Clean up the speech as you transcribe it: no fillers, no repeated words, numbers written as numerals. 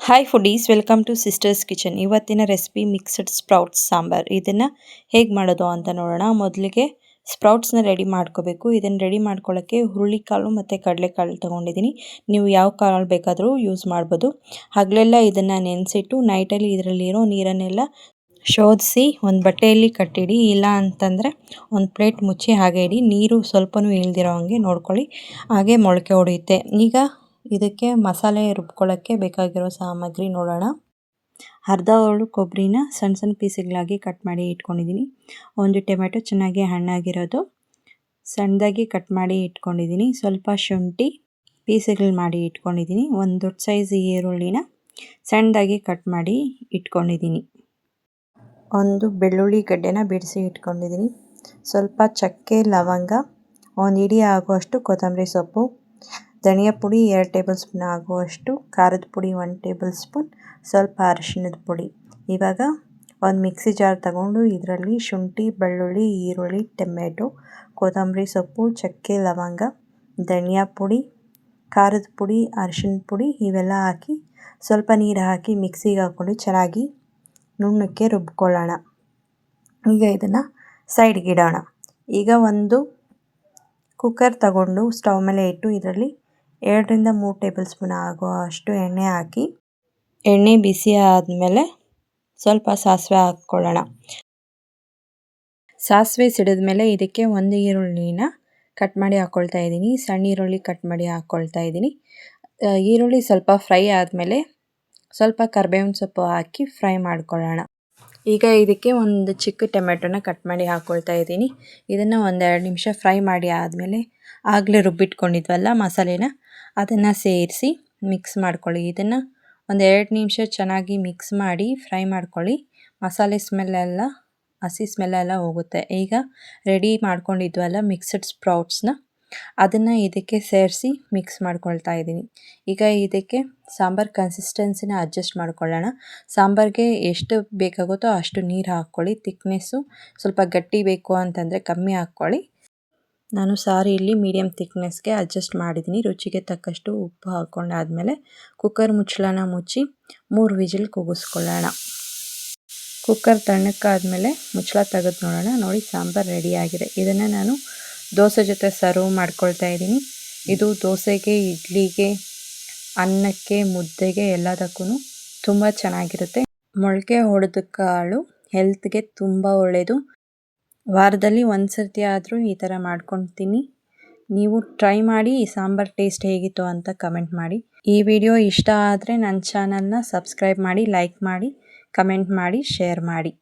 Hi foodies, welcome to sisters kitchen. ಇವತ್ತಿನ recipe mixed sprouts sambar. ಇದನ್ನು ಹೇಗೆ ಮಾಡೋದು ಅಂತ ನೋಡೋಣ. ಮೊದಲಿಗೆ ಸ್ಪ್ರೌಟ್ಸ್ನ ರೆಡಿ ಮಾಡ್ಕೋಬೇಕು. ಇದನ್ನು ರೆಡಿ ಮಾಡ್ಕೊಳ್ಳೋಕ್ಕೆ ಹುರುಳಿಕಾಳು ಮತ್ತು ಕಡಲೆಕಾಳು ತೊಗೊಂಡಿದ್ದೀನಿ. ನೀವು ಯಾವ ಕಾಳು ಬೇಕಾದರೂ ಯೂಸ್ ಮಾಡ್ಬೋದು. ಹಗಲೆಲ್ಲ ಇದನ್ನು ನೆನೆಸಿಟ್ಟು ನೈಟಲ್ಲಿ ಇದರಲ್ಲಿರೋ ನೀರನ್ನೆಲ್ಲ ಶೋಧಿಸಿ ಒಂದು ಬಟ್ಟೆಯಲ್ಲಿ ಕಟ್ಟಿಡಿ. ಇಲ್ಲ ಅಂತಂದರೆ ಒಂದು ಪ್ಲೇಟ್ ಮುಚ್ಚಿ ಹಾಗೆ ಇಡಿ. ನೀರು ಸ್ವಲ್ಪನೂ ಇಳ್ದಿರೋ ಹಾಗೆ ನೋಡ್ಕೊಳ್ಳಿ. ಹಾಗೆ ಮೊಳಕೆ ಹೊಡೆಯುತ್ತೆ. ಈಗ ಇದಕ್ಕೆ ಮಸಾಲೆ ರುಬ್ಕೊಳ್ಳೋಕ್ಕೆ ಬೇಕಾಗಿರೋ ಸಾಮಗ್ರಿ ನೋಡೋಣ. ಅರ್ಧ ಹೋಳು ಕೊಬ್ಬರಿನ ಸಣ್ಣ ಸಣ್ಣ ಪೀಸ್ಗಳಾಗಿ ಕಟ್ ಮಾಡಿ ಇಟ್ಕೊಂಡಿದ್ದೀನಿ. ಒಂದು ಟೊಮೆಟೊ ಚೆನ್ನಾಗಿ ಹಣ್ಣಾಗಿರೋದು ಸಣ್ಣದಾಗಿ ಕಟ್ ಮಾಡಿ ಇಟ್ಕೊಂಡಿದ್ದೀನಿ. ಸ್ವಲ್ಪ ಶುಂಠಿ ಪೀಸ್ಗಳು ಮಾಡಿ ಇಟ್ಕೊಂಡಿದ್ದೀನಿ. ಒಂದು ದೊಡ್ಡ ಸೈಜ್ ಈರುಳ್ಳಿನ ಸಣ್ಣದಾಗಿ ಕಟ್ ಮಾಡಿ ಇಟ್ಕೊಂಡಿದ್ದೀನಿ. ಒಂದು ಬೆಳ್ಳುಳ್ಳಿ ಗಡ್ಡೆನ ಬಿಡಿಸಿ ಇಟ್ಕೊಂಡಿದ್ದೀನಿ. ಸ್ವಲ್ಪ ಚಕ್ಕೆ, ಲವಂಗ, ಒಂದು ಹಿಡಿ ಆಗುವಷ್ಟು ಕೊತ್ತಂಬರಿ ಸೊಪ್ಪು, ಧನಿಯಾ ಪುಡಿ 2 ಟೇಬಲ್ ಸ್ಪೂನ್ ಆಗುವಷ್ಟು, ಖಾರದ ಪುಡಿ 1 ಟೇಬಲ್ ಸ್ಪೂನ್, ಸ್ವಲ್ಪ ಅರಿಶಿಣದ ಪುಡಿ. ಇವಾಗ ಒಂದು ಮಿಕ್ಸಿ ಜಾರ್ ತಗೊಂಡು ಇದರಲ್ಲಿ ಶುಂಠಿ, ಬೆಳ್ಳುಳ್ಳಿ, ಈರುಳ್ಳಿ, ಟೊಮೆಟೊ, ಕೊತ್ತಂಬರಿ ಸೊಪ್ಪು, ಚಕ್ಕೆ, ಲವಂಗ, ಧನಿಯಾ ಪುಡಿ, ಖಾರದ ಪುಡಿ, ಅರಿಶಿಣದ ಪುಡಿ ಇವೆಲ್ಲ ಹಾಕಿ ಸ್ವಲ್ಪ ನೀರು ಹಾಕಿ ಮಿಕ್ಸಿಗೆ ಹಾಕ್ಕೊಂಡು ಚೆನ್ನಾಗಿ ನುಣ್ಣಕ್ಕೆ ರುಬ್ಕೊಳ್ಳೋಣ. ಈಗ ಇದನ್ನು ಸೈಡ್ಗೆ ಇಡೋಣ. ಈಗ ಒಂದು ಕುಕ್ಕರ್ ತಗೊಂಡು ಸ್ಟವ್ ಮೇಲೆ ಇಟ್ಟು ಇದರಲ್ಲಿ 2 ರಿಂದ 3 ಟೇಬಲ್ ಸ್ಪೂನ್ ಆಗುವಷ್ಟು ಎಣ್ಣೆ ಹಾಕಿ, ಎಣ್ಣೆ ಬಿಸಿ ಆದಮೇಲೆ ಸ್ವಲ್ಪ ಸಾಸಿವೆ ಹಾಕ್ಕೊಳ್ಳೋಣ. ಸಾಸಿವೆ ಸಿಡಿದ ಮೇಲೆ ಇದಕ್ಕೆ ಒಂದು ಈರುಳ್ಳಿನ ಕಟ್ ಮಾಡಿ ಹಾಕ್ಕೊಳ್ತಾ ಇದ್ದೀನಿ. ಸಣ್ಣ ಈರುಳ್ಳಿ ಕಟ್ ಮಾಡಿ ಹಾಕ್ಕೊಳ್ತಾ ಇದ್ದೀನಿ. ಈರುಳ್ಳಿ ಸ್ವಲ್ಪ ಫ್ರೈ ಆದಮೇಲೆ ಸ್ವಲ್ಪ ಕರಿಬೇವಿನ ಸೊಪ್ಪು ಹಾಕಿ ಫ್ರೈ ಮಾಡ್ಕೊಳ್ಳೋಣ. ಈಗ ಇದಕ್ಕೆ ಒಂದು ಚಿಕ್ಕ ಟೊಮೆಟೊನ ಕಟ್ ಮಾಡಿ ಹಾಕ್ಕೊಳ್ತಾ ಇದ್ದೀನಿ. ಇದನ್ನು 1-2 ನಿಮಿಷ ಫ್ರೈ ಮಾಡಿ ಆದಮೇಲೆ ಆಗಲೇ ರುಬ್ಬಿಟ್ಕೊಂಡಿದ್ವಲ್ಲ ಮಸಾಲೆನ, ಅದನ್ನು ಸೇರಿಸಿ ಮಿಕ್ಸ್ ಮಾಡ್ಕೊಳ್ಳಿ. ಇದನ್ನು 1-2 ನಿಮಿಷ ಚೆನ್ನಾಗಿ ಮಿಕ್ಸ್ ಮಾಡಿ ಫ್ರೈ ಮಾಡ್ಕೊಳ್ಳಿ. ಮಸಾಲೆ ಸ್ಮೆಲ್ಲೆಲ್ಲ, ಹಸಿ ಸ್ಮೆಲ್ಲೆಲ್ಲ ಹೋಗುತ್ತೆ. ಈಗ ರೆಡಿ ಮಾಡ್ಕೊಂಡಿದ್ವಲ್ಲ ಮಿಕ್ಸ್ಡ್ ಸ್ಪ್ರೌಟ್ಸ್ನ, ಅದನ್ನು ಇದಕ್ಕೆ ಸೇರಿಸಿ ಮಿಕ್ಸ್ ಮಾಡ್ಕೊಳ್ತಾ ಇದ್ದೀನಿ. ಈಗ ಇದಕ್ಕೆ ಸಾಂಬಾರು ಕನ್ಸಿಸ್ಟೆನ್ಸಿನ ಅಡ್ಜಸ್ಟ್ ಮಾಡ್ಕೊಳ್ಳೋಣ. ಸಾಂಬಾರಿಗೆ ಎಷ್ಟು ಬೇಕಾಗುತ್ತೋ ಅಷ್ಟು ನೀರು ಹಾಕ್ಕೊಳ್ಳಿ. ತಿಕ್ನೆಸ್ಸು ಸ್ವಲ್ಪ ಗಟ್ಟಿ ಬೇಕು ಅಂತಂದರೆ ಕಮ್ಮಿ ಹಾಕ್ಕೊಳ್ಳಿ. ನಾನು ಸಾರು ಇಲ್ಲಿ ಮೀಡಿಯಮ್ ತಿಕ್ನೆಸ್ಗೆ ಅಡ್ಜಸ್ಟ್ ಮಾಡಿದ್ದೀನಿ. ರುಚಿಗೆ ತಕ್ಕಷ್ಟು ಉಪ್ಪು ಹಾಕ್ಕೊಂಡಾದಮೇಲೆ ಕುಕ್ಕರ್ ಮುಚ್ಚಳನ ಮುಚ್ಚಿ 3 ವಿಜಿಲ್ ಕೂಗಿಸ್ಕೊಳ್ಳೋಣ. ಕುಕ್ಕರ್ ತಣ್ಣಕ್ಕಾದಮೇಲೆ ಮುಚ್ಚಳ ತೆಗೆದು ನೋಡೋಣ. ನೋಡಿ, ಸಾಂಬಾರು ರೆಡಿಯಾಗಿದೆ. ಇದನ್ನು ನಾನು ದೋಸೆ ಜೊತೆ ಸರ್ವ್ ಮಾಡ್ಕೊಳ್ತಾ ಇದ್ದೀನಿ. ಇದು ದೋಸೆಗೆ, ಇಡ್ಲಿಗೆ, ಅನ್ನಕ್ಕೆ, ಮುದ್ದೆಗೆ ಎಲ್ಲದಕ್ಕೂ ತುಂಬ ಚೆನ್ನಾಗಿರುತ್ತೆ. ಮೊಳಕೆ ಹೊಡೆದ ಕಾಳು ಹೆಲ್ತ್ಗೆ ತುಂಬ ಒಳ್ಳೆಯದು. ವಾರದಲ್ಲಿ 1 ಸರ್ತಿ ಆದರೂ ಈ ಥರ ಮಾಡ್ಕೊಳ್ತೀನಿ. ನೀವು ಟ್ರೈ ಮಾಡಿ ಈ ಸಾಂಬಾರು ಟೇಸ್ಟ್ ಹೇಗಿತ್ತು ಅಂತ ಕಮೆಂಟ್ ಮಾಡಿ. ಈ ವಿಡಿಯೋ ಇಷ್ಟ ಆದರೆ ನನ್ನ ಚಾನಲ್ನ ಸಬ್ಸ್ಕ್ರೈಬ್ ಮಾಡಿ, ಲೈಕ್ ಮಾಡಿ, ಕಮೆಂಟ್ ಮಾಡಿ, ಶೇರ್ ಮಾಡಿ.